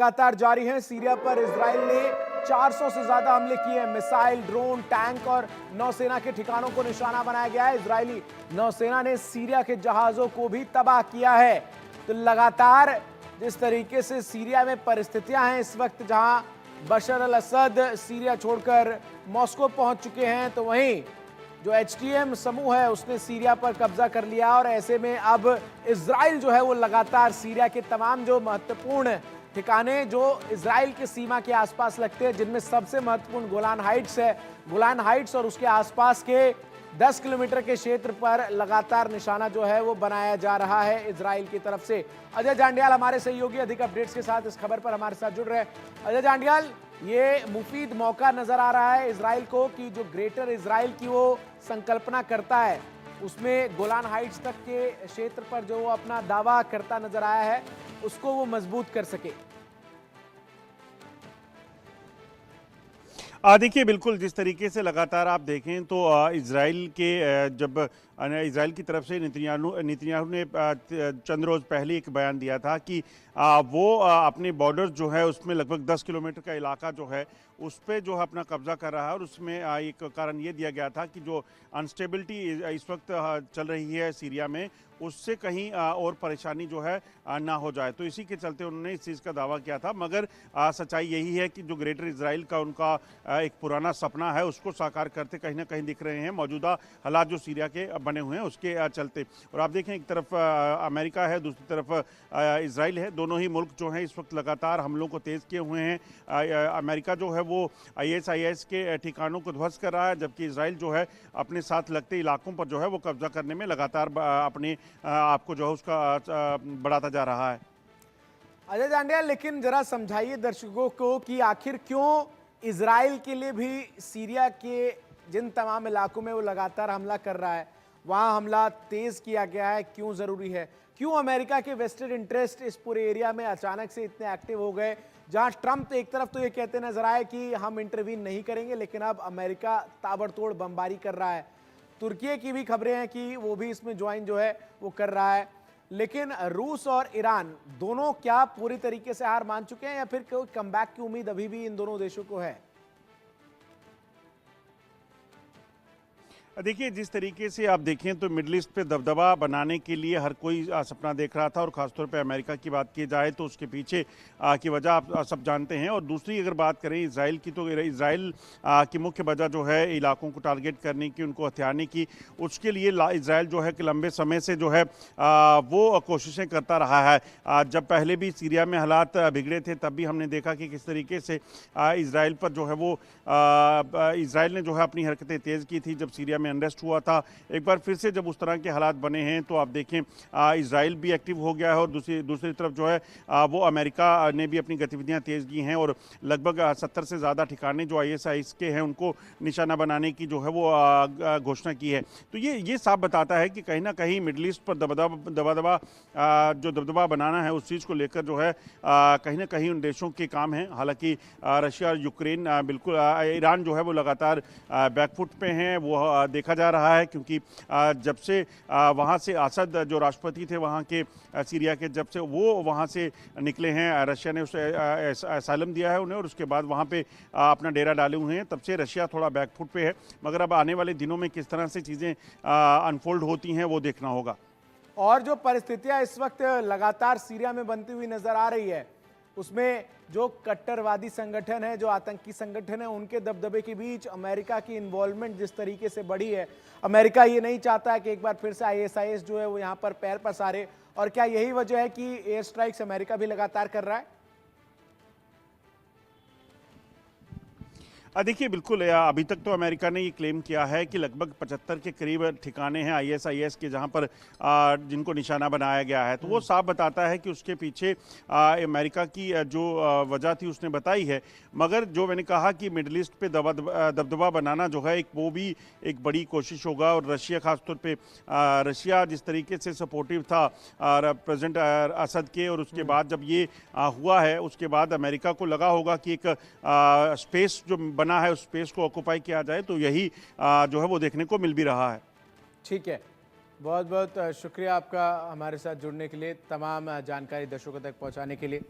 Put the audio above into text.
लगातार जारी है। सीरिया पर इजराइल ने 400 से ज्यादा हमले किए हैं। मिसाइल, ड्रोन, टैंक और नौसेना के ठिकानों को निशाना बनाया गया है। इजरायली नौसेना ने सीरिया के जहाजों को भी तबाह किया है। तो लगातार जिस तरीके से सीरिया में परिस्थितियां हैं इस वक्त, जहां बशर अल असद सीरिया छोड़कर मॉस्को पहुंच चुके हैं, तो वहीं जो एचटीएम समूह है उसने सीरिया पर कब्जा कर लिया। और ऐसे में अब इजराइल जो है वो लगातार सीरिया के तमाम जो महत्वपूर्ण ठिकाने जो इजराइल की सीमा के आसपास लगते हैं, जिनमें सबसे महत्वपूर्ण गोलान हाइट्स है, गोलान हाइट्स और उसके आसपास के 10 किलोमीटर के क्षेत्र पर लगातार निशाना जो है वो बनाया जा रहा है इजराइल की तरफ से। अजय जांडियाल हमारे सहयोगी अधिक अपडेट्स के साथ इस खबर पर हमारे साथ जुड़ रहे हैं। अजय जांडियाल, ये मुफीद मौका नजर आ रहा है इजराइल को कि जो ग्रेटर इजराइल की वो संकल्पना करता है, उसमें गोलान हाइट्स तक के क्षेत्र पर जो वो अपना दावा करता नजर आया है, उसको वो मजबूत कर सके। देखिए, बिल्कुल जिस तरीके से लगातार आप देखें तो इजराइल के जब इजराइल की तरफ से नेतन्याहू ने चंद रोज़ पहले एक बयान दिया था कि वो अपने बॉर्डर्स जो है उसमें लगभग 10 किलोमीटर का इलाका जो है उस पर जो है अपना कब्जा कर रहा है। और उसमें एक कारण ये दिया गया था कि जो अनस्टेबिलिटी इस वक्त चल रही है सीरिया में, उससे कहीं और परेशानी जो है ना हो जाए। तो इसी के चलते उन्होंने इस चीज़ का दावा किया था। मगर सच्चाई यही है कि जो ग्रेटर इजराइल का उनका एक पुराना सपना है उसको साकार करते कहीं ना कहीं दिख रहे हैं मौजूदा हालात जो सीरिया के बने हुए हैं उसके चलते। और आप देखें, एक तरफ अमेरिका है, दूसरी तरफ इजराइल है। दोनों ही मुल्क जो हैं इस वक्त लगातार हमलों को तेज़ किए हुए हैं। अमेरिका जो है वो ISIS के ठिकानों को ध्वस्त कर रहा है, जबकि इजराइल जो है अपने साथ लगते इलाकों पर जो है वो कब्जा करने में लगातार अपने आपको जो है उसका बढ़ाता जा रहा है। अजय जांडिया, लेकिन जरा समझाइए दर्शकों को कि आखिर क्यों इजराइल के लिए भी सीरिया के जिन तमाम इलाकों में वो लगातार हमला कर रहा है, वहां हमला तेज किया गया है, क्यों जरूरी है? क्यों अमेरिका के वेस्टेड इंटरेस्ट इस पूरे एरिया में अचानक से इतने एक्टिव हो गए, जहां ट्रंप एक तरफ तो ये कहते नजर आए कि हम इंटरवीन नहीं करेंगे, लेकिन अब अमेरिका ताबड़तोड़ बमबारी कर रहा है। तुर्की की भी खबरें हैं कि वो भी इसमें ज्वाइन जो है वो कर रहा है। लेकिन रूस और ईरान दोनों क्या पूरी तरीके से हार मान चुके हैं, या फिर कोई कमबैक की उम्मीद अभी भी इन दोनों देशों को है? देखिए, जिस तरीके से आप देखें तो मिडल ईस्ट पे दबदबा बनाने के लिए हर कोई सपना देख रहा था। और ख़ासतौर पे अमेरिका की बात की जाए तो उसके पीछे की वजह आप सब जानते हैं। और दूसरी अगर बात करें इजराइल की, तो इजराइल की मुख्य वजह जो है इलाकों को टारगेट करने की, उनको हथियाने की, उसके लिए इजराइल जो है कि लंबे समय से जो है वो कोशिशें करता रहा है। जब पहले भी सीरिया में हालात बिगड़े थे तब भी हमने देखा कि किस तरीके से इजराइल पर जो है वो इजराइल ने जो है अपनी हरकतें तेज़ की थी जब सीरिया में अनरेस्ट हुआ था। एक बार फिर से जब उस तरह के हालात बने हैं तो आप देखें इजराइल भी एक्टिव हो गया है। और दूसरी तरफ जो है वो अमेरिका ने भी अपनी गतिविधियां तेज़ की हैं। और लगभग 70 से ज़्यादा ठिकाने जो ISIS के हैं उनको निशाना बनाने की जो है वो घोषणा की है। तो ये साफ बताता है कि कहीं ना कहीं मिडल ईस्ट पर जो दबदबा बनाना है उस चीज़ को लेकर जो है कहीं ना कहीं उन देशों के काम हैं। हालांकि रशिया और यूक्रेन बिल्कुल, ईरान जो है वो लगातार बैकफुट पे हैं, वो देखा जा रहा है। क्योंकि जब से वहाँ से असद जो राष्ट्रपति थे वहाँ के सीरिया के, जब से वो वहाँ से निकले हैं, रशिया ने उसे असाइलम दिया है उन्हें और उसके बाद वहाँ पे अपना डेरा डाले हुए हैं, तब से रशिया थोड़ा बैकफुट पे है। मगर अब आने वाले दिनों में किस तरह से चीज़ें अनफोल्ड होती हैं वो देखना होगा। और जो परिस्थितियां इस वक्त लगातार सीरिया में बनती हुई नजर आ रही है, उसमें जो कट्टरवादी संगठन है, जो आतंकी संगठन है, उनके दबदबे के बीच अमेरिका की इन्वॉल्वमेंट जिस तरीके से बढ़ी है, अमेरिका ये नहीं चाहता है कि एक बार फिर से ISIS जो है वो यहाँ पर पैर पसारे। और क्या यही वजह है कि एयर स्ट्राइक्स अमेरिका भी लगातार कर रहा है? देखिए, बिल्कुल अभी तक तो अमेरिका ने ये क्लेम किया है कि लगभग 75 के करीब ठिकाने हैं ISIS के जहां पर जिनको निशाना बनाया गया है। तो वो साफ बताता है कि उसके पीछे अमेरिका की जो वजह थी उसने बताई है। मगर जो मैंने कहा कि मिडल ईस्ट पे दबदबा बनाना जो है वो भी एक बड़ी कोशिश होगा। और रशिया, खासतौर पे रशिया जिस तरीके से सपोर्टिव था प्रेसिडेंट असद के, और उसके बाद जब ये हुआ है उसके बाद अमेरिका को लगा होगा कि एक स्पेस जो बना है उस स्पेस को ऑक्युपाई किया जाए। तो यही जो है वो देखने को मिल भी रहा है। ठीक है, बहुत बहुत शुक्रिया आपका हमारे साथ जुड़ने के लिए, तमाम जानकारी दर्शकों तक पहुंचाने के लिए।